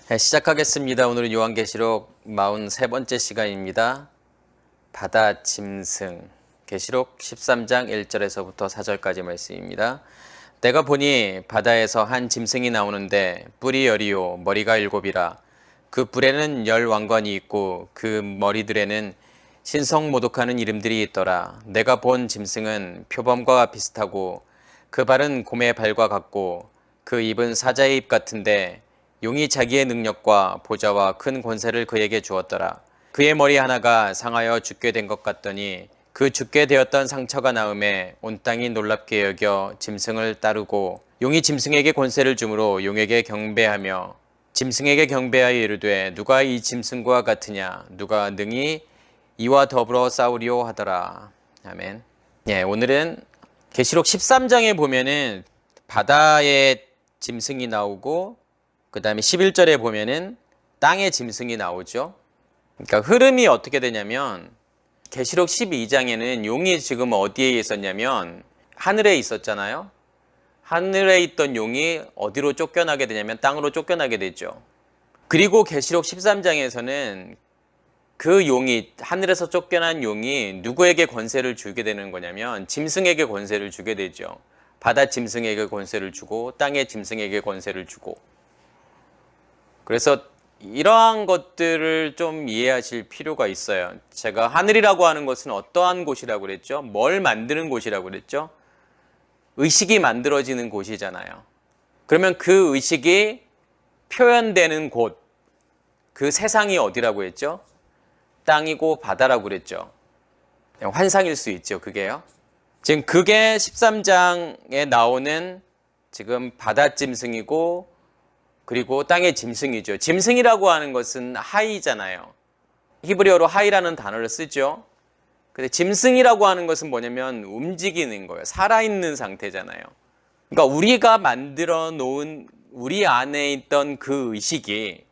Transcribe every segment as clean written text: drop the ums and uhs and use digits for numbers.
네, 시작하겠습니다. 오늘은 요한계시록 43번째 시간입니다. 바다 짐승. 계시록 13장 1절에서부터 4절까지 말씀입니다. 내가 보니 바다에서 한 짐승이 나오는데 뿔이 열이요 머리가 일곱이라. 그 뿔에는 10왕관이 있고 그 머리들에는 신성모독하는 이름들이 있더라. 내가 본 짐승은 표범과 비슷하고 그 발은 곰의 발과 같고 그 입은 사자의 입 같은데 용이 자기의 능력과 보좌와 큰 권세를 그에게 주었더라. 그의 머리 하나가 상하여 죽게 된 것 같더니 그 죽게 되었던 상처가 나음에 온 땅이 놀랍게 여겨 짐승을 따르고 용이 짐승에게 권세를 주므로 용에게 경배하며 짐승에게 경배하여 이르되 누가 이 짐승과 같으냐 누가 능히 이와 더불어 싸우리오 하더라. 아멘. 예, 오늘은 계시록 13장에 보면은 바다에 짐승이 나오고 그 다음에 11절에 보면은 땅의 짐승이 나오죠. 그러니까 흐름이 어떻게 되냐면 계시록 12장에는 용이 지금 어디에 있었냐면 하늘에 있었잖아요. 하늘에 있던 용이 어디로 쫓겨나게 되냐면 땅으로 쫓겨나게 되죠. 그리고 계시록 13장에서는 그 용이 하늘에서 쫓겨난 용이 누구에게 권세를 주게 되는 거냐면 짐승에게 권세를 주게 되죠. 바다 짐승에게 권세를 주고 땅의 짐승에게 권세를 주고. 그래서 이러한 것들을 좀 이해하실 필요가 있어요. 제가 하늘이라고 하는 것은 어떠한 곳이라고 그랬죠? 뭘 만드는 곳이라고 그랬죠? 의식이 만들어지는 곳이잖아요. 그러면 그 의식이 표현되는 곳, 그 세상이 어디라고 했죠? 땅이고 바다라고 그랬죠. 환상일 수 있죠, 그게요. 지금 그게 13장에 나오는 지금 바다 짐승이고 그리고 땅의 짐승이죠. 짐승이라고 하는 것은 하이잖아요. 히브리어로 하이라는 단어를 쓰죠. 근데 짐승이라고 하는 것은 뭐냐면 움직이는 거예요. 살아있는 상태잖아요. 그러니까 우리가 만들어 놓은 우리 안에 있던 그 의식이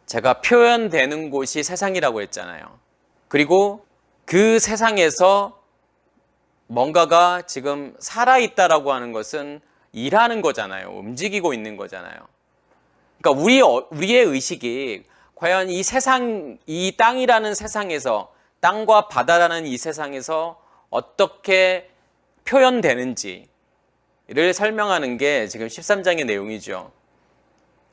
제가 표현되는 곳이 세상이라고 했잖아요. 그리고 그 세상에서 뭔가가 지금 살아있다라고 하는 것은 일하는 거잖아요. 움직이고 있는 거잖아요. 그러니까 우리의 의식이 과연 이 세상, 이 땅이라는 세상에서, 땅과 바다라는 이 세상에서 어떻게 표현되는지를 설명하는 게 지금 13장의 내용이죠.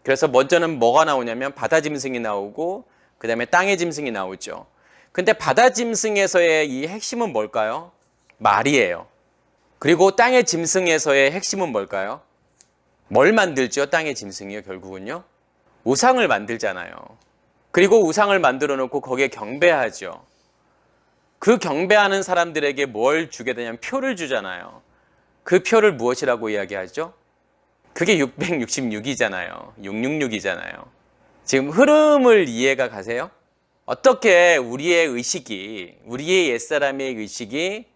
그래서 먼저는 뭐가 나오냐면 바다 짐승이 나오고 그 다음에 땅의 짐승이 나오죠. 근데 바다 짐승에서의 이 핵심은 뭘까요? 말이에요. 그리고 땅의 짐승에서의 핵심은 뭘까요? 뭘 만들죠? 땅의 짐승이요, 결국은요? 우상을 만들잖아요. 그리고 우상을 만들어 놓고 거기에 경배하죠. 그 경배하는 사람들에게 뭘 주게 되냐면 표를 주잖아요. 그 표를 무엇이라고 이야기하죠? 그게 666이잖아요. 666이잖아요. 지금 흐름을 이해가 가세요? 어떻게 우리의 의식이, 우리의 옛사람의 의식이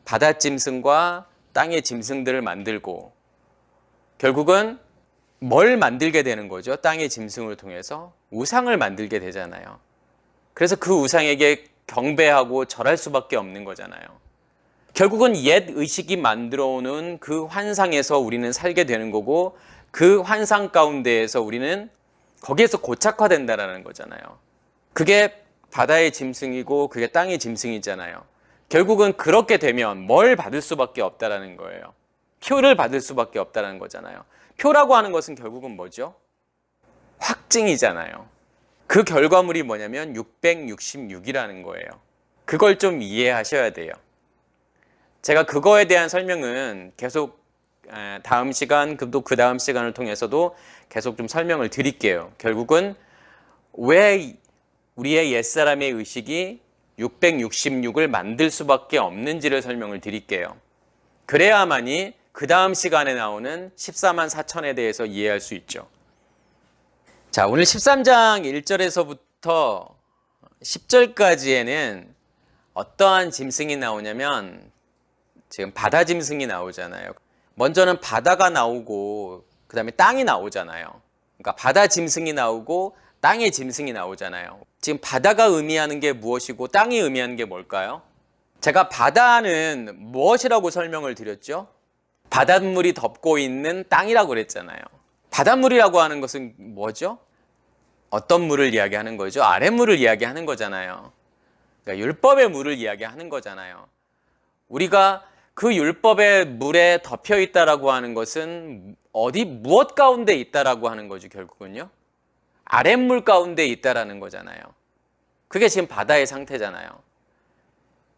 바다 짐승과 땅의 짐승들을 만들고 결국은 뭘 만들게 되는 거죠? 땅의 짐승을 통해서 우상을 만들게 되잖아요. 그래서 그 우상에게 경배하고 절할 수밖에 없는 거잖아요. 결국은 옛 의식이 만들어 오는 그 환상에서 우리는 살게 되는 거고 그 환상 가운데에서 우리는 거기에서 고착화된다라는 거잖아요. 그게 바다의 짐승이고 그게 땅의 짐승이잖아요. 결국은 그렇게 되면 뭘 받을 수밖에 없다라는 거예요. 표를 받을 수밖에 없다는 거잖아요. 표라고 하는 것은 결국은 뭐죠? 확증이잖아요. 그 결과물이 뭐냐면 666이라는 거예요. 그걸 좀 이해하셔야 돼요. 제가 그거에 대한 설명은 계속 다음 시간, 또 그 다음 시간을 통해서도 계속 좀 설명을 드릴게요. 결국은 왜 우리의 옛사람의 의식이 666을 만들 수밖에 없는지를 설명을 드릴게요. 그래야만이 그 다음 시간에 나오는 14만 4천에 대해서 이해할 수 있죠. 자, 오늘 13장 1절에서부터 10절까지에는 어떠한 짐승이 나오냐면 지금 바다 짐승이 나오잖아요. 먼저는 바다가 나오고 그 다음에 땅이 나오잖아요. 그러니까 바다 짐승이 나오고 땅의 짐승이 나오잖아요. 지금 바다가 의미하는 게 무엇이고 땅이 의미하는 게 뭘까요? 제가 바다는 무엇이라고 설명을 드렸죠? 바닷물이 덮고 있는 땅이라고 그랬잖아요. 바닷물이라고 하는 것은 뭐죠? 어떤 물을 이야기하는 거죠? 아랫물을 이야기하는 거잖아요. 그러니까 율법의 물을 이야기하는 거잖아요. 우리가 그 율법의 물에 덮여 있다라고 하는 것은 무엇 가운데 있다라고 하는 거죠, 결국은요? 아랫물 가운데 있다라는 거잖아요. 그게 지금 바다의 상태잖아요.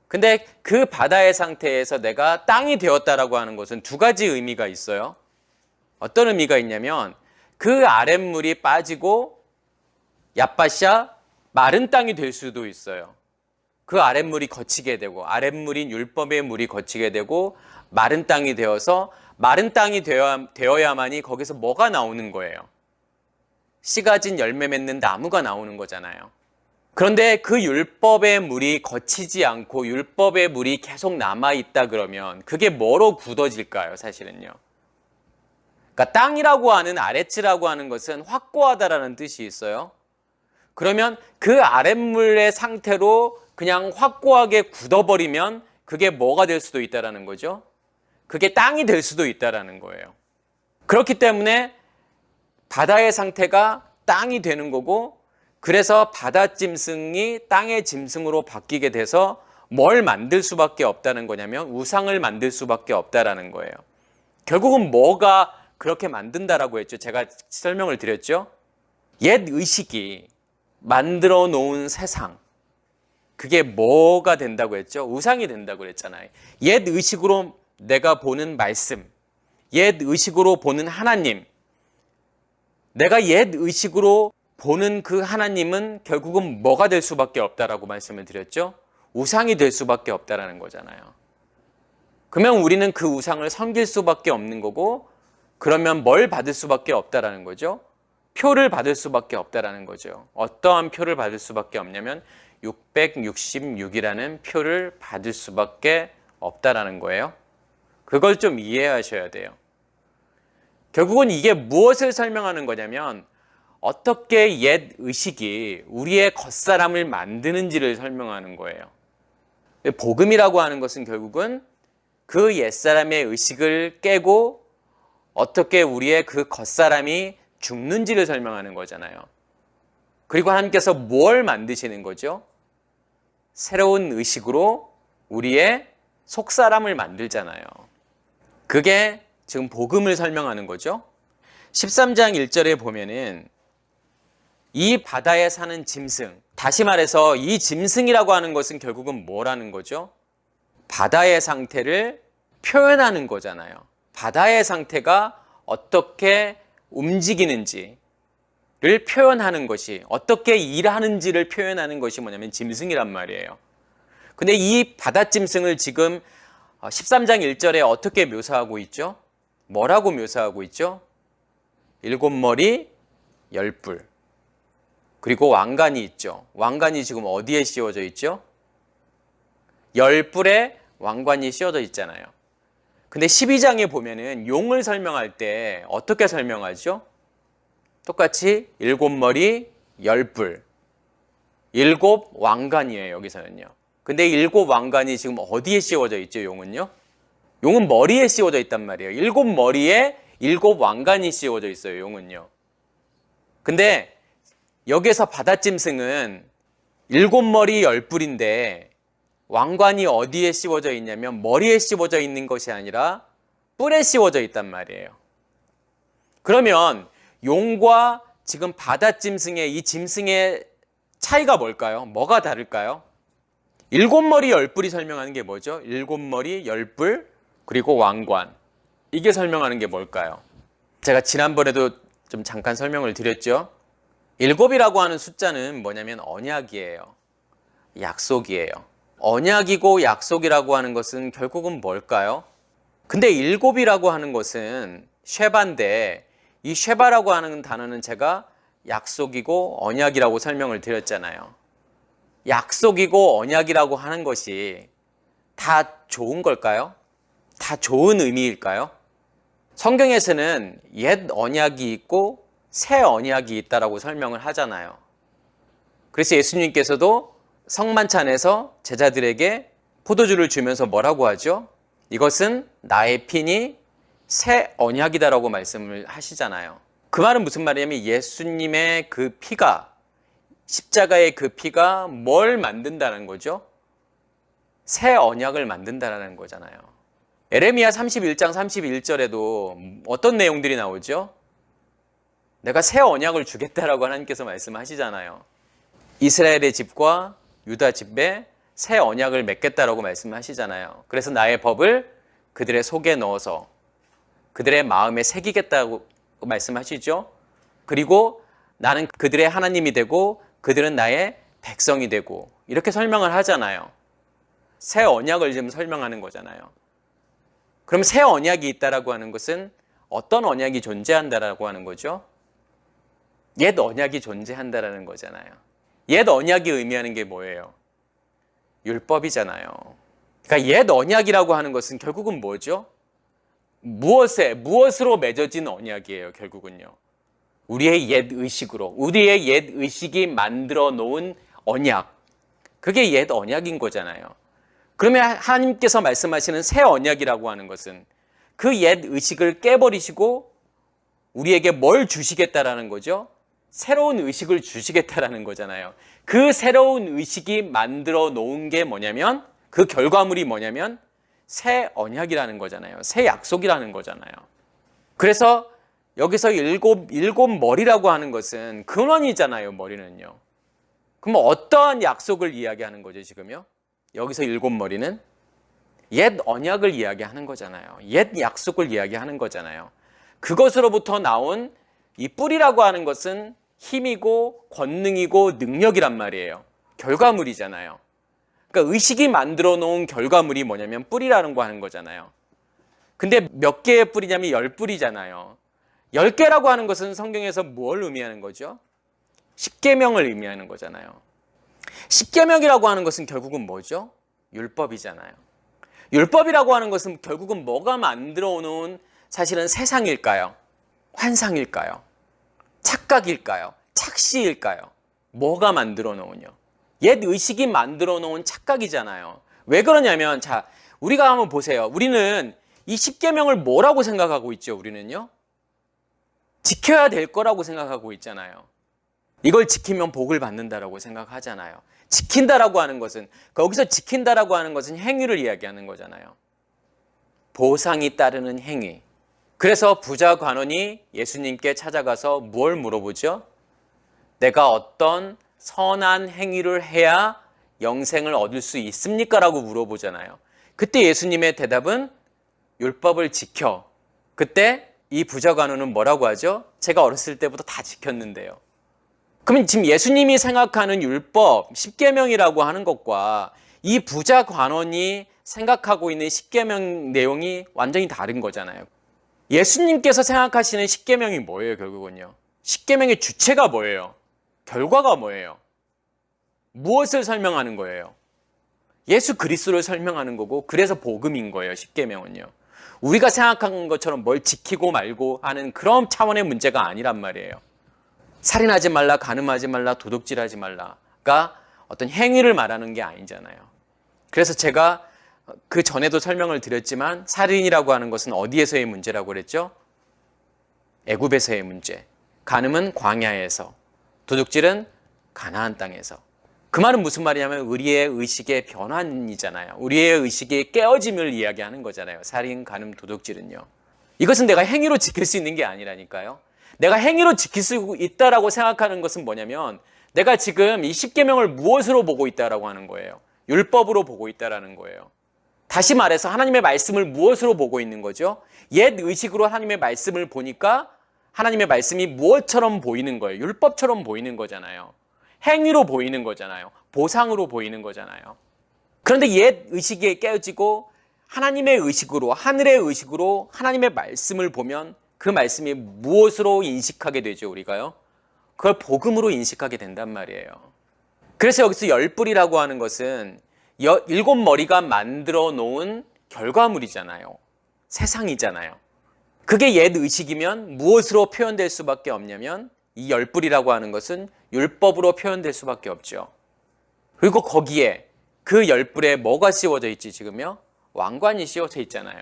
근데 그 바다의 상태에서 내가 땅이 되었다라고 하는 것은 두 가지 의미가 있어요. 어떤 의미가 있냐면 그 아랫물이 빠지고 얏바샤 마른 땅이 될 수도 있어요. 그 아랫물이 거치게 되고 아랫물인 율법의 물이 거치게 되고 마른 땅이 되어서 마른 땅이 되어야만이 거기서 뭐가 나오는 거예요? 씨가 진 열매 맺는 나무가 나오는 거잖아요. 그런데 그 율법의 물이 거치지 않고 율법의 물이 계속 남아있다 그러면 그게 뭐로 굳어질까요? 사실은요. 그러니까 땅이라고 하는 아랫지라고 하는 것은 확고하다라는 뜻이 있어요. 그러면 그 아랫물의 상태로 그냥 확고하게 굳어버리면 그게 뭐가 될 수도 있다라는 거죠. 그게 땅이 될 수도 있다라는 거예요. 그렇기 때문에 바다의 상태가 땅이 되는 거고 그래서 바다짐승이 땅의 짐승으로 바뀌게 돼서 뭘 만들 수밖에 없다는 거냐면 우상을 만들 수밖에 없다라는 거예요. 결국은 뭐가 그렇게 만든다라고 했죠? 제가 설명을 드렸죠? 옛 의식이 만들어 놓은 세상, 그게 뭐가 된다고 했죠? 우상이 된다고 그랬잖아요. 옛 의식으로 내가 보는 말씀, 옛 의식으로 보는 하나님, 내가 옛 의식으로 보는 그 하나님은 결국은 뭐가 될 수밖에 없다라고 말씀을 드렸죠? 우상이 될 수밖에 없다라는 거잖아요. 그러면 우리는 그 우상을 섬길 수밖에 없는 거고 그러면 뭘 받을 수밖에 없다라는 거죠? 표를 받을 수밖에 없다라는 거죠. 어떠한 표를 받을 수밖에 없냐면 666이라는 표를 받을 수밖에 없다라는 거예요. 그걸 좀 이해하셔야 돼요. 결국은 이게 무엇을 설명하는 거냐면 어떻게 옛 의식이 우리의 겉사람을 만드는지를 설명하는 거예요. 복음이라고 하는 것은 결국은 그 옛사람의 의식을 깨고 어떻게 우리의 그 겉사람이 죽는지를 설명하는 거잖아요. 그리고 하나님께서 뭘 만드시는 거죠? 새로운 의식으로 우리의 속사람을 만들잖아요. 그게 지금 복음을 설명하는 거죠. 13장 1절에 보면은 이 바다에 사는 짐승, 다시 말해서 이 짐승이라고 하는 것은 결국은 뭐라는 거죠? 바다의 상태를 표현하는 거잖아요. 바다의 상태가 어떻게 움직이는지를 표현하는 것이, 어떻게 일하는지를 표현하는 것이 뭐냐면 짐승이란 말이에요. 근데 이 바다짐승을 지금 13장 1절에 어떻게 묘사하고 있죠? 뭐라고 묘사하고 있죠? 7머리 10뿔. 그리고 왕관이 있죠. 왕관이 지금 어디에 씌워져 있죠? 10뿔에 왕관이 씌워져 있잖아요. 근데 12장에 보면은 용을 설명할 때 어떻게 설명하죠? 똑같이 7머리 10뿔. 7 왕관이에요, 여기서는요. 근데 7 왕관이 지금 어디에 씌워져 있죠, 용은요? 용은 머리에 씌워져 있단 말이에요. 7머리에 7 왕관이 씌워져 있어요, 용은요. 근데 여기서 바다짐승은 7머리 10뿔인데 왕관이 어디에 씌워져 있냐면 머리에 씌워져 있는 것이 아니라 뿔에 씌워져 있단 말이에요. 그러면 용과 지금 바다짐승의 이 짐승의 차이가 뭘까요? 뭐가 다를까요? 7머리 10뿔이 설명하는 게 뭐죠? 7머리 10뿔 그리고 왕관. 이게 설명하는 게 뭘까요? 제가 지난번에도 좀 잠깐 설명을 드렸죠. 7이라고 하는 숫자는 뭐냐면 언약이에요. 약속이에요. 언약이고 약속이라고 하는 것은 결국은 뭘까요? 근데 7이라고 하는 것은 쉐바인데 이 쉐바라고 하는 단어는 제가 약속이고 언약이라고 설명을 드렸잖아요. 약속이고 언약이라고 하는 것이 다 좋은 걸까요? 다 좋은 의미일까요? 성경에서는 옛 언약이 있고 새 언약이 있다라고 설명을 하잖아요. 그래서 예수님께서도 성만찬에서 제자들에게 포도주를 주면서 뭐라고 하죠? 이것은 나의 피니 새 언약이다라고 말씀을 하시잖아요. 그 말은 무슨 말이냐면 예수님의 그 피가, 십자가의 그 피가 뭘 만든다는 거죠? 새 언약을 만든다는 거잖아요. 에레미야 31장 31절에도 어떤 내용들이 나오죠? 내가 새 언약을 주겠다라고 하나님께서 말씀하시잖아요. 이스라엘의 집과 유다 집에 새 언약을 맺겠다라고 말씀하시잖아요. 그래서 나의 법을 그들의 속에 넣어서 그들의 마음에 새기겠다고 말씀하시죠. 그리고 나는 그들의 하나님이 되고 그들은 나의 백성이 되고 이렇게 설명을 하잖아요. 새 언약을 지금 설명하는 거잖아요. 그럼 새 언약이 있다라고 하는 것은 어떤 언약이 존재한다라고 하는 거죠? 옛 언약이 존재한다라는 거잖아요. 옛 언약이 의미하는 게 뭐예요? 율법이잖아요. 그러니까 옛 언약이라고 하는 것은 결국은 뭐죠? 무엇으로 맺어진 언약이에요, 결국은요. 우리의 옛 의식으로, 우리의 옛 의식이 만들어 놓은 언약. 그게 옛 언약인 거잖아요. 그러면 하나님께서 말씀하시는 새 언약이라고 하는 것은 그 옛 의식을 깨버리시고 우리에게 뭘 주시겠다라는 거죠? 새로운 의식을 주시겠다라는 거잖아요. 그 새로운 의식이 만들어 놓은 게 뭐냐면, 그 결과물이 뭐냐면 새 언약이라는 거잖아요. 새 약속이라는 거잖아요. 그래서 여기서 일곱 머리라고 하는 것은 근원이잖아요. 머리는요. 그럼 어떠한 약속을 이야기하는 거죠, 지금요? 여기서 일곱 머리는 옛 언약을 이야기하는 거잖아요. 옛 약속을 이야기하는 거잖아요. 그것으로부터 나온 이 뿌리라고 하는 것은 힘이고 권능이고 능력이란 말이에요. 결과물이잖아요. 그러니까 의식이 만들어 놓은 결과물이 뭐냐면 뿌리라는 거 하는 거잖아요. 근데 몇 개의 뿌리냐면 10뿌리잖아요. 10개라고 하는 것은 성경에서 뭘 의미하는 거죠? 십계명을 의미하는 거잖아요. 십계명이라고 하는 것은 결국은 뭐죠? 율법이잖아요. 율법이라고 하는 것은 결국은 뭐가 만들어 놓은 사실은 세상일까요? 환상일까요? 착각일까요? 착시일까요? 뭐가 만들어 놓은요? 옛 의식이 만들어 놓은 착각이잖아요. 왜 그러냐면, 자, 우리가 한번 보세요. 우리는 이 십계명을 뭐라고 생각하고 있죠? 우리는요? 지켜야 될 거라고 생각하고 있잖아요. 이걸 지키면 복을 받는다라고 생각하잖아요. 지킨다라고 하는 것은, 거기서 지킨다라고 하는 것은 행위를 이야기하는 거잖아요. 보상이 따르는 행위. 그래서 부자 관원이 예수님께 찾아가서 뭘 물어보죠? 내가 어떤 선한 행위를 해야 영생을 얻을 수 있습니까? 라고 물어보잖아요. 그때 예수님의 대답은 율법을 지켜. 그때 이 부자 관원은 뭐라고 하죠? 제가 어렸을 때부터 다 지켰는데요. 그러면 지금 예수님이 생각하는 율법, 십계명이라고 하는 것과 이 부자 관원이 생각하고 있는 십계명 내용이 완전히 다른 거잖아요. 예수님께서 생각하시는 십계명이 뭐예요, 결국은요? 십계명의 주체가 뭐예요? 결과가 뭐예요? 무엇을 설명하는 거예요? 예수 그리스도를 설명하는 거고, 그래서 복음인 거예요, 십계명은요. 우리가 생각하는 것처럼 뭘 지키고 말고 하는 그런 차원의 문제가 아니란 말이에요. 살인하지 말라, 간음하지 말라, 도둑질하지 말라가 어떤 행위를 말하는 게 아니잖아요. 그래서 제가 그 전에도 설명을 드렸지만 살인이라고 하는 것은 어디에서의 문제라고 그랬죠? 애굽에서의 문제. 간음은 광야에서, 도둑질은 가나안 땅에서. 그 말은 무슨 말이냐면 우리의 의식의 변환이잖아요. 우리의 의식의 깨어짐을 이야기하는 거잖아요. 살인, 간음, 도둑질은요. 이것은 내가 행위로 지킬 수 있는 게 아니라니까요. 내가 행위로 지킬 수 있다라고 생각하는 것은 뭐냐면 내가 지금 이 십계명을 무엇으로 보고 있다라고 하는 거예요. 율법으로 보고 있다라는 거예요. 다시 말해서 하나님의 말씀을 무엇으로 보고 있는 거죠? 옛 의식으로 하나님의 말씀을 보니까 하나님의 말씀이 무엇처럼 보이는 거예요? 율법처럼 보이는 거잖아요. 행위로 보이는 거잖아요. 보상으로 보이는 거잖아요. 그런데 옛 의식이 깨어지고 하나님의 의식으로, 하늘의 의식으로 하나님의 말씀을 보면 그 말씀이 무엇으로 인식하게 되죠, 우리가요? 그걸 복음으로 인식하게 된단 말이에요. 그래서 여기서 10뿔이라고 하는 것은 7머리가 만들어 놓은 결과물이잖아요. 세상이잖아요. 그게 옛 의식이면 무엇으로 표현될 수밖에 없냐면 이 10뿔이라고 하는 것은 율법으로 표현될 수밖에 없죠. 그리고 거기에 그 10뿔에 뭐가 씌워져 있지 지금요? 왕관이 씌워져 있잖아요.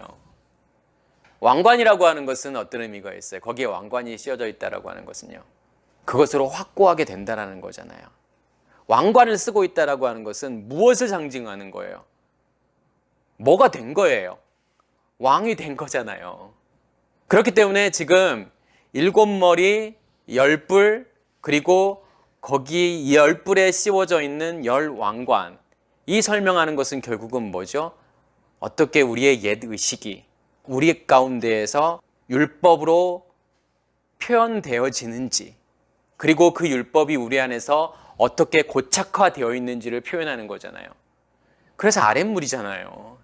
왕관이라고 하는 것은 어떤 의미가 있어요? 거기에 왕관이 씌워져 있다라고 하는 것은요. 그것으로 확고하게 된다라는 거잖아요. 왕관을 쓰고 있다라고 하는 것은 무엇을 상징하는 거예요? 뭐가 된 거예요? 왕이 된 거잖아요. 그렇기 때문에 지금 7머리, 10뿔, 그리고 거기 10뿔에 씌워져 있는 10왕관, 이 설명하는 것은 결국은 뭐죠? 어떻게 우리의 옛 의식이 우리 가운데에서 율법으로 표현되어지는지, 그리고 그 율법이 우리 안에서 어떻게 고착화되어 있는지를 표현하는 거잖아요. 그래서 아랫물이잖아요.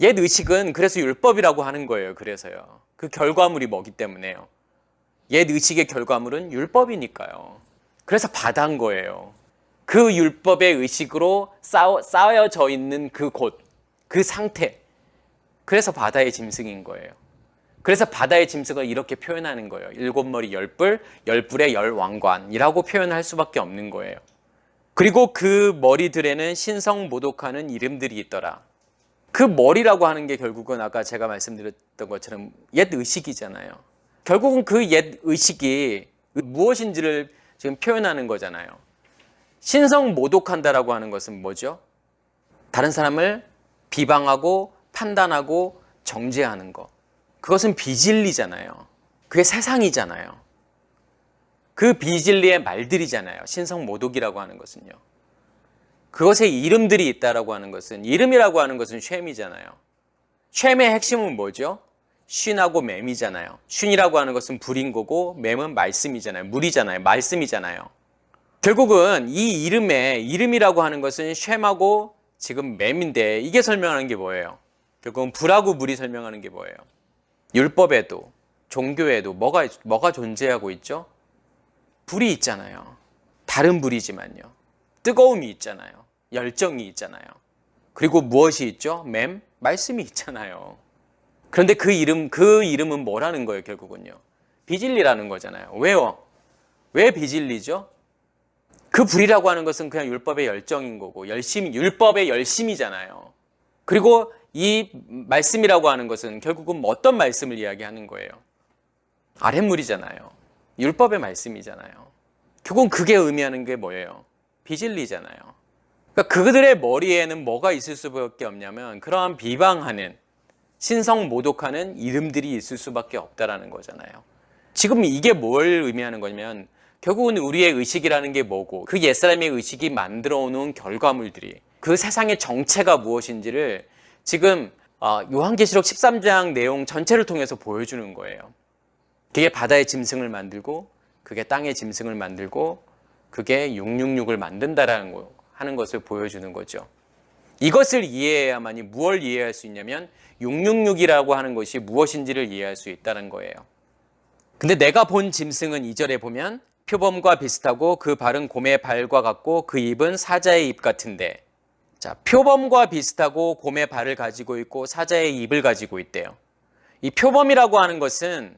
옛 의식은 그래서 율법이라고 하는 거예요. 그래서요. 그 결과물이 뭐기 때문에요. 옛 의식의 결과물은 율법이니까요. 그래서 바다인 거예요. 그 율법의 의식으로 쌓여져 있는 그 곳, 그 상태. 그래서 바다의 짐승인 거예요. 그래서 바다의 짐승을 이렇게 표현하는 거예요. 7머리 10뿔, 10뿔에 10왕관이라고 표현할 수밖에 없는 거예요. 그리고 그 머리들에는 신성모독하는 이름들이 있더라. 그 머리라고 하는 게 결국은 아까 제가 말씀드렸던 것처럼 옛 의식이잖아요. 결국은 그 옛 의식이 무엇인지를 지금 표현하는 거잖아요. 신성모독한다라고 하는 것은 뭐죠? 다른 사람을 비방하고 판단하고 정죄하는 것. 그것은 비진리잖아요. 그게 세상이잖아요. 그 비진리의 말들이잖아요. 신성모독이라고 하는 것은요. 그것에 이름들이 있다라고 하는 것은, 이름이라고 하는 것은 쉔이잖아요. 쉔의 핵심은 뭐죠? 쉰하고 맴이잖아요. 쉰이라고 하는 것은 불인 거고 맴은 말씀이잖아요. 물이잖아요. 말씀이잖아요. 결국은 이 이름이라고 하는 것은 쉔하고 지금 맴인데, 이게 설명하는 게 뭐예요? 결국은 불하고 물이 설명하는 게 뭐예요? 율법에도 종교에도 뭐가 존재하고 있죠? 불이 있잖아요. 다른 불이지만요. 뜨거움이 있잖아요. 열정이 있잖아요. 그리고 무엇이 있죠? 말씀이 있잖아요. 그런데 그 이름은 뭐라는 거예요, 결국은요? 비진리라는 거잖아요. 왜요? 왜 비진리죠? 그 불이라고 하는 것은 그냥 율법의 열정인 거고, 율법의 열심이잖아요. 그리고 이 말씀이라고 하는 것은 결국은 어떤 말씀을 이야기하는 거예요? 아랫물이잖아요. 율법의 말씀이잖아요. 결국은 그게 의미하는 게 뭐예요? 비진리잖아요. 그러니까 그들의 머리에는 뭐가 있을 수밖에 없냐면 그러한 비방하는, 신성모독하는 이름들이 있을 수밖에 없다라는 거잖아요. 지금 이게 뭘 의미하는 거냐면 결국은 우리의 의식이라는 게 뭐고, 그 옛사람의 의식이 만들어 놓은 결과물들이, 그 세상의 정체가 무엇인지를 지금 요한계시록 13장 내용 전체를 통해서 보여주는 거예요. 그게 바다의 짐승을 만들고, 그게 땅의 짐승을 만들고, 그게 666을 만든다라는 하는 것을 보여주는 거죠. 이것을 이해해야만이 무엇을 이해할 수 있냐면 666이라고 하는 것이 무엇인지를 이해할 수 있다는 거예요. 근데 내가 본 짐승은 2절에 보면 표범과 비슷하고 그 발은 곰의 발과 같고 그 입은 사자의 입 같은데, 자, 표범과 비슷하고 곰의 발을 가지고 있고 사자의 입을 가지고 있대요. 이 표범이라고 하는 것은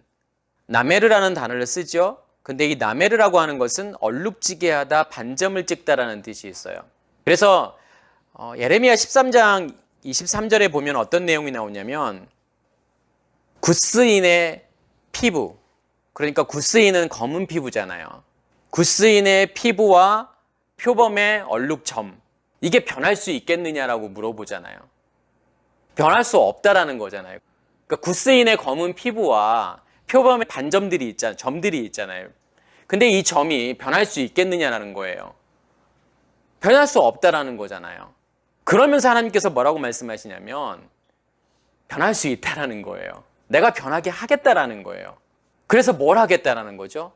나메르라는 단어를 쓰죠. 근데 이 나메르라고 하는 것은 얼룩지게 하다, 반점을 찍다라는 뜻이 있어요. 그래서 예레미야 13장 23절에 보면 어떤 내용이 나오냐면 굿스인의 피부, 그러니까 굿스인은 검은 피부잖아요. 굿스인의 피부와 표범의 얼룩점, 이게 변할 수 있겠느냐라고 물어보잖아요. 변할 수 없다라는 거잖아요. 그러니까 굿스인의 검은 피부와 표범의 반점들이 있잖아요. 점들이 있잖아요. 근데 이 점이 변할 수 있겠느냐라는 거예요. 변할 수 없다라는 거잖아요. 그러면서 하나님께서 뭐라고 말씀하시냐면 변할 수 있다라는 거예요. 내가 변하게 하겠다라는 거예요. 그래서 뭘 하겠다라는 거죠?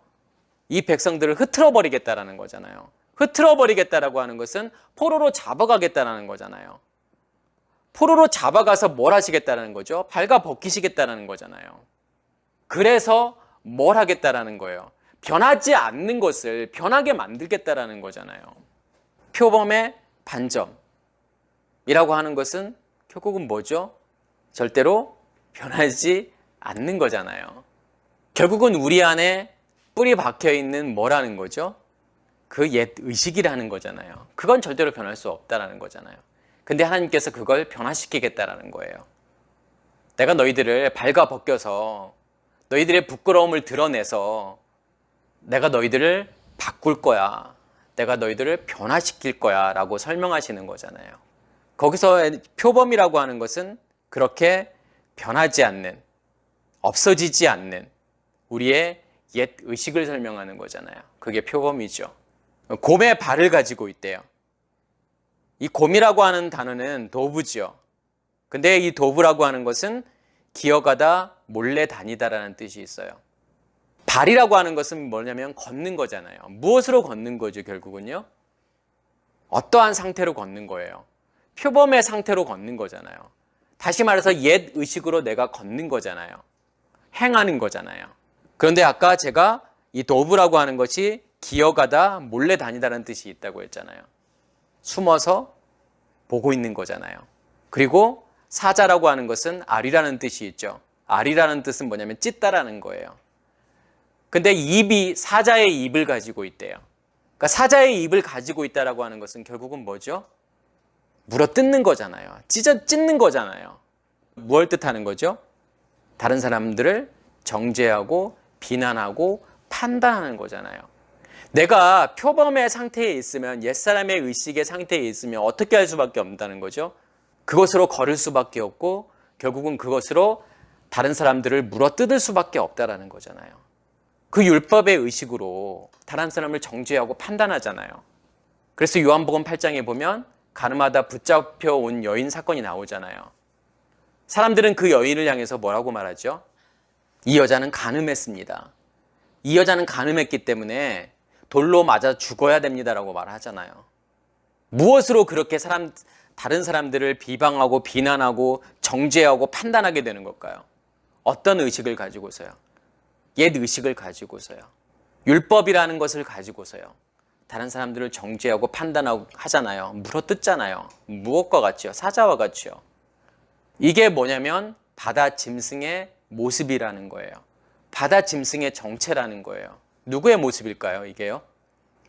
이 백성들을 흐트러 버리겠다라는 거잖아요. 흐트러 버리겠다라고 하는 것은 포로로 잡아가겠다라는 거잖아요. 포로로 잡아가서 뭘 하시겠다라는 거죠? 발가 벗기시겠다라는 거잖아요. 그래서 뭘 하겠다라는 거예요? 변하지 않는 것을 변하게 만들겠다라는 거잖아요. 표범의 반점이라고 하는 것은 결국은 뭐죠? 절대로 변하지 않는 거잖아요. 결국은 우리 안에 뿌리 박혀 있는 뭐라는 거죠? 그 옛 의식이라는 거잖아요. 그건 절대로 변할 수 없다라는 거잖아요. 근데 하나님께서 그걸 변화시키겠다라는 거예요. 내가 너희들을 발가벗겨서 너희들의 부끄러움을 드러내서 내가 너희들을 바꿀 거야. 내가 너희들을 변화시킬 거야 라고 설명하시는 거잖아요. 거기서 표범이라고 하는 것은 그렇게 변하지 않는, 없어지지 않는 우리의 옛 의식을 설명하는 거잖아요. 그게 표범이죠. 곰의 발을 가지고 있대요. 이 곰이라고 하는 단어는 도브죠. 근데 이 도브라고 하는 것은 기어가다 몰래 다니다라는 뜻이 있어요. 발이라고 하는 것은 뭐냐면 걷는 거잖아요. 무엇으로 걷는 거죠, 결국은요? 어떠한 상태로 걷는 거예요? 표범의 상태로 걷는 거잖아요. 다시 말해서 옛 의식으로 내가 걷는 거잖아요. 행하는 거잖아요. 그런데 아까 제가 이 도브라고 하는 것이 기어가다 몰래 다니다라는 뜻이 있다고 했잖아요. 숨어서 보고 있는 거잖아요. 그리고 사자라고 하는 것은 알이라는 뜻이 있죠. 알이라는 뜻은 뭐냐면 찢다라는 거예요. 근데 입이 사자의 입을 가지고 있대요. 그러니까 사자의 입을 가지고 있다라고 하는 것은 결국은 뭐죠? 물어뜯는 거잖아요. 찢는 거잖아요. 무엇을 뜻하는 거죠? 다른 사람들을 정죄하고 비난하고 판단하는 거잖아요. 내가 표범의 상태에 있으면, 옛사람의 의식의 상태에 있으면 어떻게 할 수밖에 없다는 거죠? 그것으로 걸을 수밖에 없고 결국은 그것으로 다른 사람들을 물어뜯을 수밖에 없다라는 거잖아요. 그 율법의 의식으로 다른 사람을 정죄하고 판단하잖아요. 그래서 요한복음 8장에 보면 가늠하다 붙잡혀 온 여인 사건이 나오잖아요. 사람들은 그 여인을 향해서 뭐라고 말하죠? 이 여자는 간음했습니다. 이 여자는 간음했기 때문에 돌로 맞아 죽어야 됩니다라고 말하잖아요. 무엇으로 그렇게 다른 사람들을 비방하고 비난하고 정죄하고 판단하게 되는 걸까요? 어떤 의식을 가지고서요? 옛 의식을 가지고서요. 율법이라는 것을 가지고서요. 다른 사람들을 정죄하고 판단하고 하잖아요. 물어뜯잖아요. 무엇과 같죠? 사자와 같죠. 이게 뭐냐면 바다 짐승의 모습이라는 거예요. 바다 짐승의 정체라는 거예요. 누구의 모습일까요? 이게요?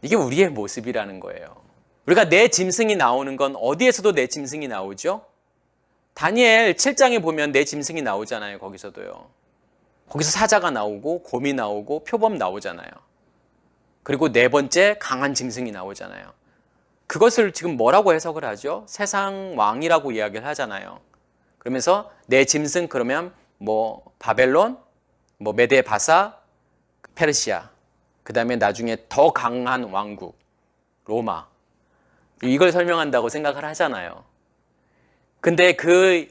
이게 우리의 모습이라는 거예요. 우리가 내 짐승이 나오는 건 어디에서도 내 짐승이 나오죠? 다니엘 7장에 보면 내 짐승이 나오잖아요. 거기서도요. 거기서 사자가 나오고 곰이 나오고 표범 나오잖아요. 그리고 네 번째 강한 짐승이 나오잖아요. 그것을 지금 뭐라고 해석을 하죠? 세상 왕이라고 이야기를 하잖아요. 그러면서 내 짐승 그러면 뭐 바벨론, 뭐 메데 바사, 페르시아, 그 다음에 나중에 더 강한 왕국 로마, 이걸 설명한다고 생각을 하잖아요. 근데 그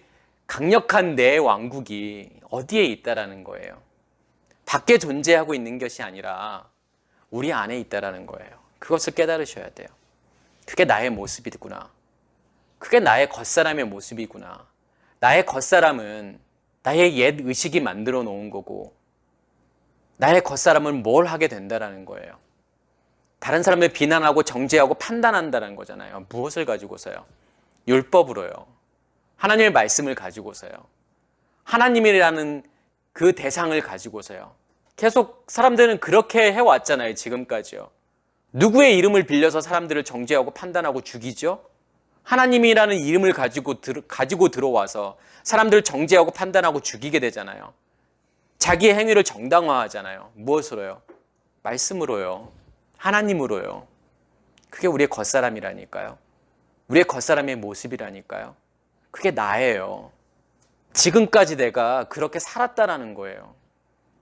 강력한 내 왕국이 어디에 있다라는 거예요? 밖에 존재하고 있는 것이 아니라 우리 안에 있다라는 거예요. 그것을 깨달으셔야 돼요. 그게 나의 모습이구나. 그게 나의 겉사람의 모습이구나. 나의 겉사람은 나의 옛 의식이 만들어 놓은 거고, 나의 겉사람은 뭘 하게 된다라는 거예요. 다른 사람을 비난하고 정죄하고 판단한다는 거잖아요. 무엇을 가지고서요? 율법으로요. 하나님의 말씀을 가지고서요. 하나님이라는 그 대상을 가지고서요. 계속 사람들은 그렇게 해왔잖아요. 지금까지요. 누구의 이름을 빌려서 사람들을 정죄하고 판단하고 죽이죠? 하나님이라는 이름을 가지고 들어와서 사람들을 정죄하고 판단하고 죽이게 되잖아요. 자기의 행위를 정당화하잖아요. 무엇으로요? 말씀으로요. 하나님으로요. 그게 우리의 겉사람이라니까요. 우리의 겉사람의 모습이라니까요. 그게 나예요. 지금까지 내가 그렇게 살았다라는 거예요.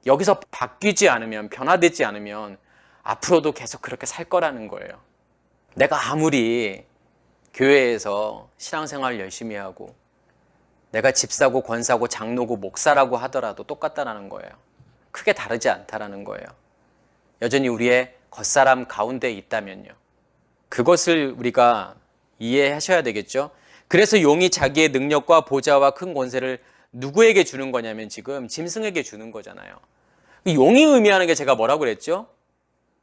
여기서 바뀌지 않으면, 변화되지 않으면 앞으로도 계속 그렇게 살 거라는 거예요. 내가 아무리 교회에서 신앙생활 열심히 하고 내가 집사고 권사고 장로고 목사라고 하더라도 똑같다라는 거예요. 크게 다르지 않다라는 거예요. 여전히 우리의 겉사람 가운데 있다면요. 그것을 우리가 이해하셔야 되겠죠. 그래서 용이 자기의 능력과 보좌와 큰 권세를 누구에게 주는 거냐면 지금 짐승에게 주는 거잖아요. 용이 의미하는 게 제가 뭐라고 그랬죠?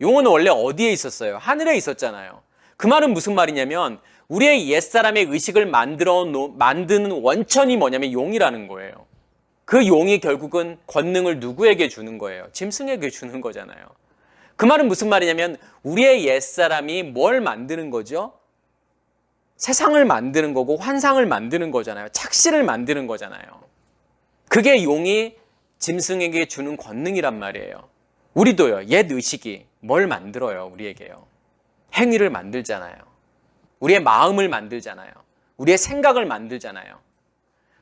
용은 원래 어디에 있었어요? 하늘에 있었잖아요. 그 말은 무슨 말이냐면 우리의 옛사람의 의식을 만드는 원천이 뭐냐면 용이라는 거예요. 그 용이 결국은 권능을 누구에게 주는 거예요? 짐승에게 주는 거잖아요. 그 말은 무슨 말이냐면 우리의 옛사람이 뭘 만드는 거죠? 세상을 만드는 거고 환상을 만드는 거잖아요. 착시를 만드는 거잖아요. 그게 용이 짐승에게 주는 권능이란 말이에요. 우리도요, 옛 의식이 뭘 만들어요, 우리에게요. 행위를 만들잖아요. 우리의 마음을 만들잖아요. 우리의 생각을 만들잖아요.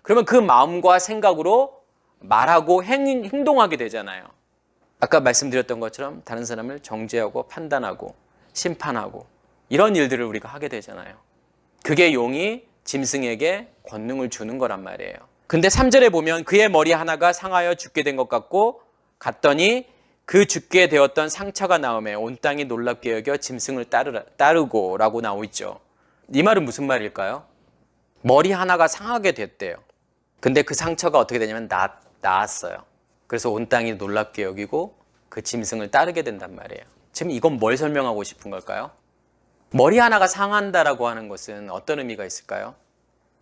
그러면 그 마음과 생각으로 말하고 행동하게 되잖아요. 아까 말씀드렸던 것처럼 다른 사람을 정죄하고 판단하고 심판하고 이런 일들을 우리가 하게 되잖아요. 그게 용이 짐승에게 권능을 주는 거란 말이에요. 근데 3절에 보면 그의 머리 하나가 상하여 죽게 된 것 같고 갔더니 그 죽게 되었던 상처가 나오매 온 땅이 놀랍게 여겨 짐승을 따르고 라고 나오고 있죠. 이 말은 무슨 말일까요? 머리 하나가 상하게 됐대요. 근데 그 상처가 어떻게 되냐면 나았어요. 그래서 온 땅이 놀랍게 여기고 그 짐승을 따르게 된단 말이에요. 지금 이건 뭘 설명하고 싶은 걸까요? 머리 하나가 상한다라고 하는 것은 어떤 의미가 있을까요?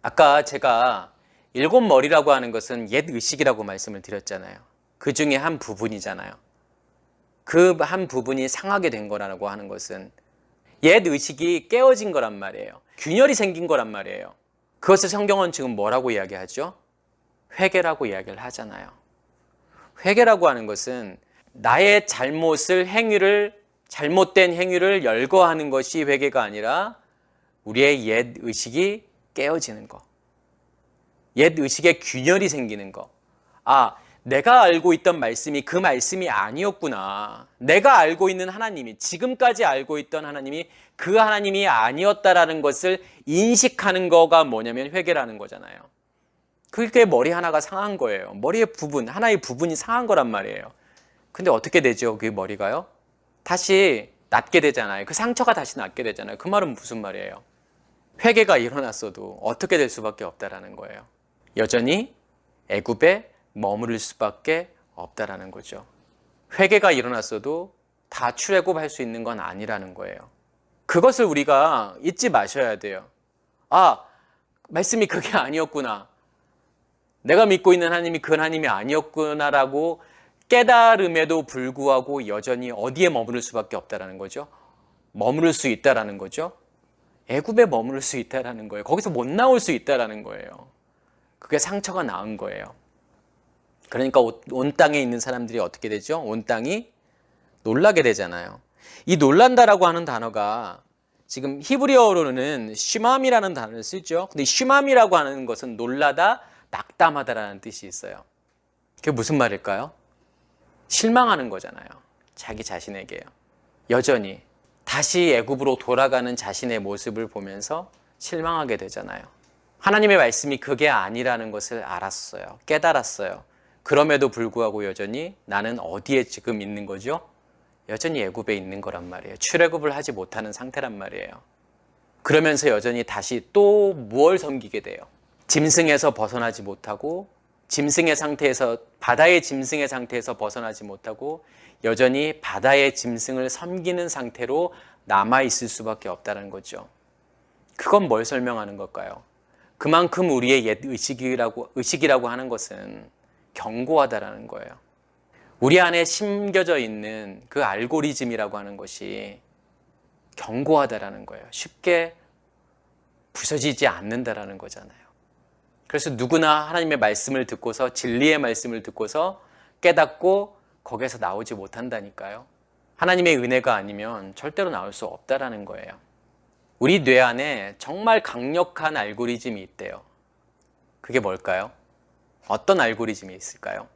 아까 제가 7머리라고 하는 것은 옛 의식이라고 말씀을 드렸잖아요. 그 중에 한 부분이잖아요. 그 한 부분이 상하게 된 거라고 하는 것은 옛 의식이 깨어진 거란 말이에요. 균열이 생긴 거란 말이에요. 그것을 성경은 지금 뭐라고 이야기하죠? 회개라고 이야기를 하잖아요. 회개라고 하는 것은 나의 잘못된 행위를 열거하는 것이 회개가 아니라 우리의 옛 의식이 깨어지는 것. 옛 의식의 균열이 생기는 것. 아, 내가 알고 있던 말씀이 그 말씀이 아니었구나. 내가 알고 있는 하나님이, 지금까지 알고 있던 하나님이 그 하나님이 아니었다라는 것을 인식하는 거가 뭐냐면 회개라는 거잖아요. 그게 머리 하나가 상한 거예요. 머리의 부분, 하나의 부분이 상한 거란 말이에요. 근데 어떻게 되죠? 그 머리가요? 다시 낫게 되잖아요. 그 상처가 다시 낫게 되잖아요. 그 말은 무슨 말이에요? 회개가 일어났어도 어떻게 될 수밖에 없다라는 거예요. 여전히 애굽에 머무를 수밖에 없다라는 거죠. 회개가 일어났어도 다 출애굽할 수 있는 건 아니라는 거예요. 그것을 우리가 잊지 마셔야 돼요. 아, 말씀이 그게 아니었구나. 내가 믿고 있는 하나님이 그 하나님이 아니었구나라고 깨달음에도 불구하고 여전히 어디에 머무를 수밖에 없다라는 거죠? 머무를 수 있다라는 거죠? 애굽에 머무를 수 있다라는 거예요. 거기서 못 나올 수 있다라는 거예요. 그게 상처가 나은 거예요. 그러니까 온 땅에 있는 사람들이 어떻게 되죠? 온 땅이 놀라게 되잖아요. 이 놀란다라고 하는 단어가 지금 히브리어로는 쉬맘이라는 단어를 쓰죠. 근데 쉬맘이라고 하는 것은 놀라다, 낙담하다라는 뜻이 있어요. 그게 무슨 말일까요? 실망하는 거잖아요. 자기 자신에게요. 여전히 다시 애굽으로 돌아가는 자신의 모습을 보면서 실망하게 되잖아요. 하나님의 말씀이 그게 아니라는 것을 알았어요. 깨달았어요. 그럼에도 불구하고 여전히 나는 어디에 지금 있는 거죠? 여전히 애굽에 있는 거란 말이에요. 출애굽을 하지 못하는 상태란 말이에요. 그러면서 여전히 다시 또 무엇을 섬기게 돼요? 짐승에서 벗어나지 못하고 짐승의 상태에서 바다의 짐승의 상태에서 벗어나지 못하고 여전히 바다의 짐승을 섬기는 상태로 남아있을 수밖에 없다는 거죠. 그건 뭘 설명하는 걸까요? 그만큼 우리의 옛 의식이라고 하는 것은 견고하다라는 거예요. 우리 안에 심겨져 있는 그 알고리즘이라고 하는 것이 견고하다라는 거예요. 쉽게 부서지지 않는다라는 거잖아요. 그래서 누구나 하나님의 말씀을 듣고서 진리의 말씀을 듣고서 깨닫고 거기에서 나오지 못한다니까요. 하나님의 은혜가 아니면 절대로 나올 수 없다라는 거예요. 우리 뇌 안에 정말 강력한 알고리즘이 있대요. 그게 뭘까요? 어떤 알고리즘이 있을까요?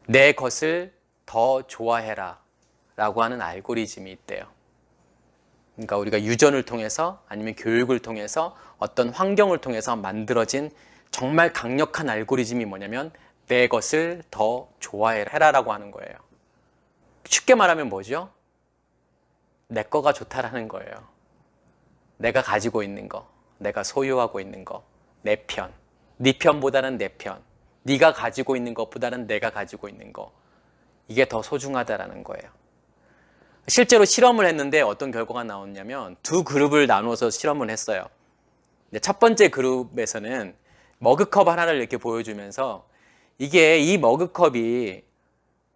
내 것을 더 좋아해라 라고 하는 알고리즘이 있대요. 그러니까 우리가 유전을 통해서 아니면 교육을 통해서 어떤 환경을 통해서 만들어진 정말 강력한 알고리즘이 뭐냐면 내 것을 더 좋아해라라고 하는 거예요. 쉽게 말하면 뭐죠? 내 거가 좋다라는 거예요. 내가 가지고 있는 거, 내가 소유하고 있는 거, 내 편. 네 편보다는 내 편. 네가 가지고 있는 것보다는 내가 가지고 있는 거. 이게 더 소중하다라는 거예요. 실제로 실험을 했는데 어떤 결과가 나왔냐면 두 그룹을 나눠서 실험을 했어요. 첫 번째 그룹에서는 머그컵 하나를 이렇게 보여주면서 이게 이 머그컵이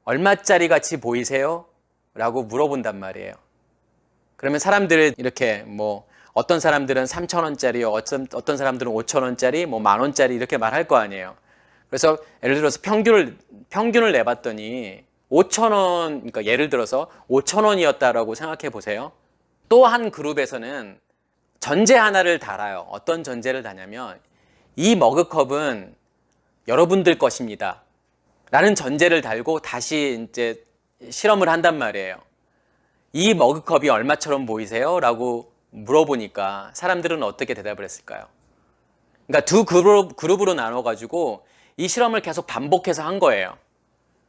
얼마짜리 같이 보이세요? 라고 물어본단 말이에요. 그러면 사람들을 이렇게 어떤 사람들은 3,000원짜리, 어떤 사람들은 5,000원짜리, 10,000원짜리 이렇게 말할 거 아니에요. 그래서 예를 들어서 평균을 내봤더니 5,000원, 그러니까 예를 들어서 5,000원이었다라고 생각해 보세요. 또 한 그룹에서는 전제 하나를 달아요. 어떤 전제를 다냐면 이 머그컵은 여러분들 것입니다. 라는 전제를 달고 다시 이제 실험을 한단 말이에요. 이 머그컵이 얼마처럼 보이세요? 라고 물어보니까 사람들은 어떻게 대답을 했을까요? 그러니까 두 그룹으로 나눠가지고 이 실험을 계속 반복해서 한 거예요.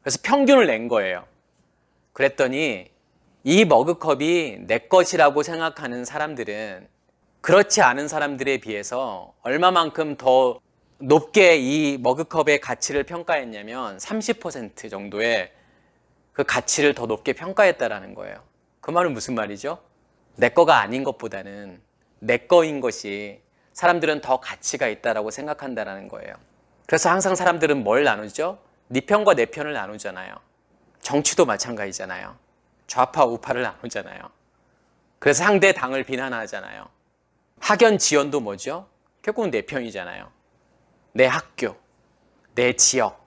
그래서 평균을 낸 거예요. 그랬더니 이 머그컵이 내 것이라고 생각하는 사람들은 그렇지 않은 사람들에 비해서 얼마만큼 더 높게 이 머그컵의 가치를 평가했냐면 30% 정도의 그 가치를 더 높게 평가했다라는 거예요. 그 말은 무슨 말이죠? 내 거가 아닌 것보다는 내 거인 것이 사람들은 더 가치가 있다라고 생각한다라는 거예요. 그래서 항상 사람들은 뭘 나누죠? 네 편과 내 편을 나누잖아요. 정치도 마찬가지잖아요. 좌파 우파를 나누잖아요. 그래서 상대 당을 비난하잖아요. 학연 지연도 뭐죠? 결국은 내 편이잖아요. 내 학교, 내 지역,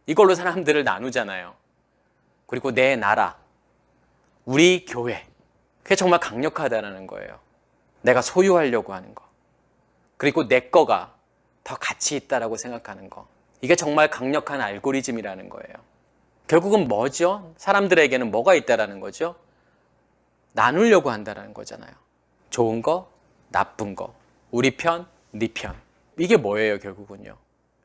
이걸로 사람들을 나누잖아요. 그리고 내 나라, 우리 교회. 그게 정말 강력하다는 거예요. 내가 소유하려고 하는 거. 그리고 내 거가 더 가치 있다라고 생각하는 거. 이게 정말 강력한 알고리즘이라는 거예요. 결국은 뭐죠? 사람들에게는 뭐가 있다라는 거죠? 나누려고 한다는 거잖아요. 좋은 거, 나쁜 거. 우리 편, 네 편. 이게 뭐예요, 결국은요?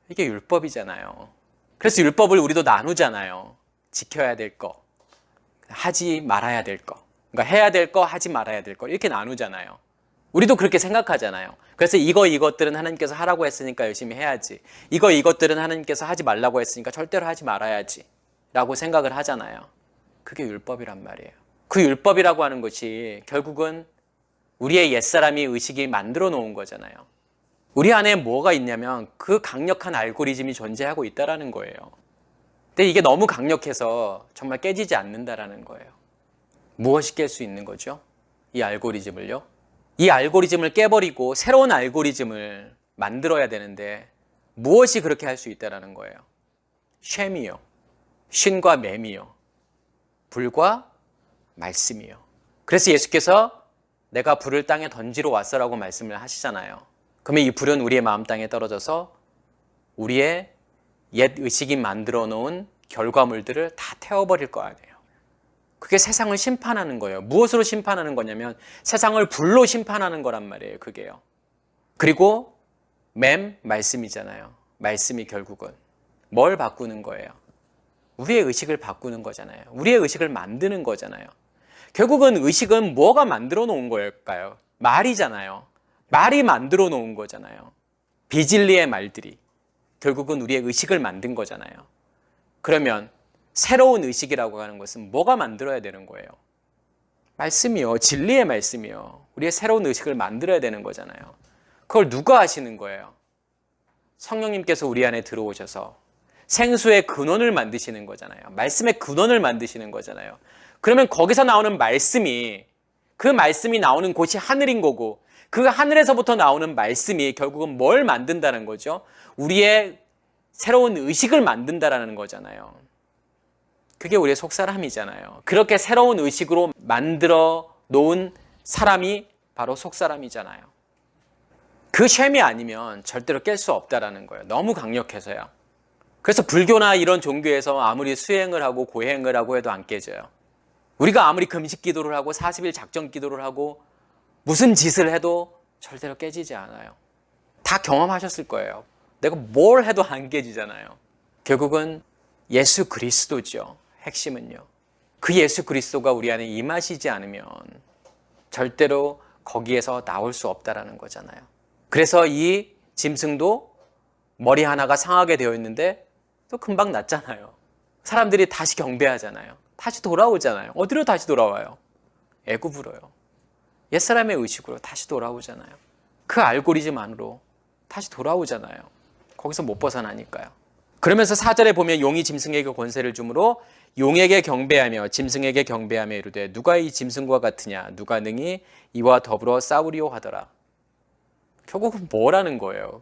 이게 율법이잖아요. 그래서 율법을 우리도 나누잖아요. 지켜야 될 거, 하지 말아야 될 거. 그러니까 해야 될 거, 하지 말아야 될 거. 이렇게 나누잖아요. 우리도 그렇게 생각하잖아요. 그래서 이것들은 하나님께서 하라고 했으니까 열심히 해야지. 이것들은 하나님께서 하지 말라고 했으니까 절대로 하지 말아야지. 라고 생각을 하잖아요. 그게 율법이란 말이에요. 그 율법이라고 하는 것이 결국은 우리의 옛사람이 의식이 만들어 놓은 거잖아요. 우리 안에 뭐가 있냐면 그 강력한 알고리즘이 존재하고 있다는 거예요. 근데 이게 너무 강력해서 정말 깨지지 않는다는 거예요. 무엇이 깰 수 있는 거죠? 이 알고리즘을요? 이 알고리즘을 깨버리고 새로운 알고리즘을 만들어야 되는데 무엇이 그렇게 할 수 있다는 거예요? 셈이요. 신과 맴이요. 불과 말씀이요. 그래서 예수께서 내가 불을 땅에 던지러 왔어라고 말씀을 하시잖아요. 그러면 이 불은 우리의 마음 땅에 떨어져서 우리의 옛 의식이 만들어 놓은 결과물들을 다 태워버릴 거 아니에요. 그게 세상을 심판하는 거예요. 무엇으로 심판하는 거냐면 세상을 불로 심판하는 거란 말이에요. 그게요. 그리고 말씀이잖아요. 말씀이 결국은 뭘 바꾸는 거예요? 우리의 의식을 바꾸는 거잖아요. 우리의 의식을 만드는 거잖아요. 결국은 의식은 뭐가 만들어 놓은 걸까요? 말이잖아요. 말이 만들어 놓은 거잖아요. 비진리의 말들이 결국은 우리의 의식을 만든 거잖아요. 그러면 새로운 의식이라고 하는 것은 뭐가 만들어야 되는 거예요? 말씀이요. 진리의 말씀이요. 우리의 새로운 의식을 만들어야 되는 거잖아요. 그걸 누가 하시는 거예요? 성령님께서 우리 안에 들어오셔서 생수의 근원을 만드시는 거잖아요. 말씀의 근원을 만드시는 거잖아요. 그러면 거기서 나오는 말씀이 그 말씀이 나오는 곳이 하늘인 거고 그 하늘에서부터 나오는 말씀이 결국은 뭘 만든다는 거죠? 우리의 새로운 의식을 만든다라는 거잖아요. 그게 우리의 속사람이잖아요. 그렇게 새로운 의식으로 만들어 놓은 사람이 바로 속사람이잖아요. 그 셈이 아니면 절대로 깰 수 없다라는 거예요. 너무 강력해서요. 그래서 불교나 이런 종교에서 아무리 수행을 하고 고행을 하고 해도 안 깨져요. 우리가 아무리 금식 기도를 하고 40일 작정 기도를 하고 무슨 짓을 해도 절대로 깨지지 않아요. 다 경험하셨을 거예요. 내가 뭘 해도 안 깨지잖아요. 결국은 예수 그리스도죠. 핵심은요. 그 예수 그리스도가 우리 안에 임하시지 않으면 절대로 거기에서 나올 수 없다라는 거잖아요. 그래서 이 짐승도 머리 하나가 상하게 되어 있는데 또 금방 낫잖아요. 사람들이 다시 경배하잖아요. 다시 돌아오잖아요. 어디로 다시 돌아와요? 애굽으로요. 옛사람의 의식으로 다시 돌아오잖아요. 그 알고리즘 안으로 다시 돌아오잖아요. 거기서 못 벗어나니까요. 그러면서 4절에 보면 용이 짐승에게 권세를 주므로 용에게 경배하며 짐승에게 경배하며 이르되 누가 이 짐승과 같으냐 누가 능히 이와 더불어 싸우리오 하더라. 결국은 뭐라는 거예요?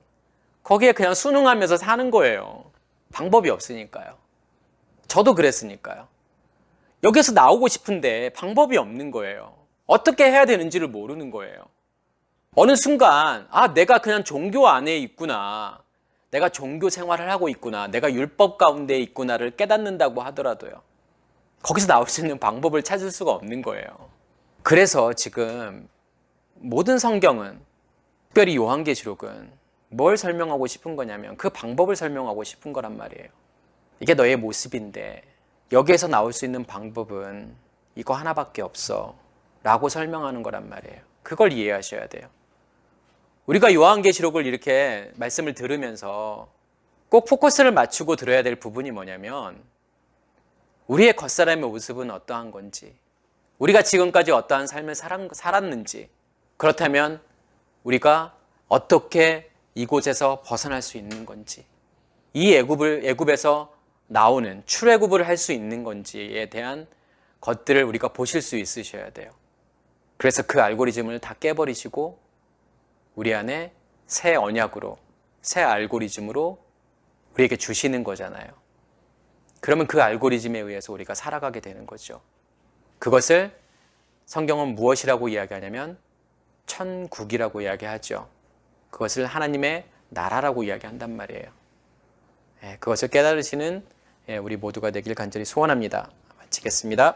거기에 그냥 순응하면서 사는 거예요. 방법이 없으니까요. 저도 그랬으니까요. 여기서 나오고 싶은데 방법이 없는 거예요. 어떻게 해야 되는지를 모르는 거예요. 어느 순간 내가 그냥 종교 안에 있구나. 내가 종교 생활을 하고 있구나. 내가 율법 가운데 있구나를 깨닫는다고 하더라도요. 거기서 나올 수 있는 방법을 찾을 수가 없는 거예요. 그래서 지금 모든 성경은, 특별히 요한계시록은 뭘 설명하고 싶은 거냐면 그 방법을 설명하고 싶은 거란 말이에요. 이게 너의 모습인데 여기에서 나올 수 있는 방법은 이거 하나밖에 없어 라고 설명하는 거란 말이에요. 그걸 이해하셔야 돼요. 우리가 요한계시록을 이렇게 말씀을 들으면서 꼭 포커스를 맞추고 들어야 될 부분이 뭐냐면 우리의 겉사람의 모습은 어떠한 건지, 우리가 지금까지 어떠한 삶을 살았는지, 그렇다면 우리가 어떻게 이곳에서 벗어날 수 있는 건지, 이 애굽에서 나오는 출애굽을 할 수 있는 건지에 대한 것들을 우리가 보실 수 있으셔야 돼요. 그래서 그 알고리즘을 다 깨버리시고 우리 안에 새 언약으로, 새 알고리즘으로 우리에게 주시는 거잖아요. 그러면 그 알고리즘에 의해서 우리가 살아가게 되는 거죠. 그것을 성경은 무엇이라고 이야기하냐면 천국이라고 이야기하죠. 그것을 하나님의 나라라고 이야기한단 말이에요. 그것을 깨달으시는 우리 모두가 되길 간절히 소원합니다. 마치겠습니다.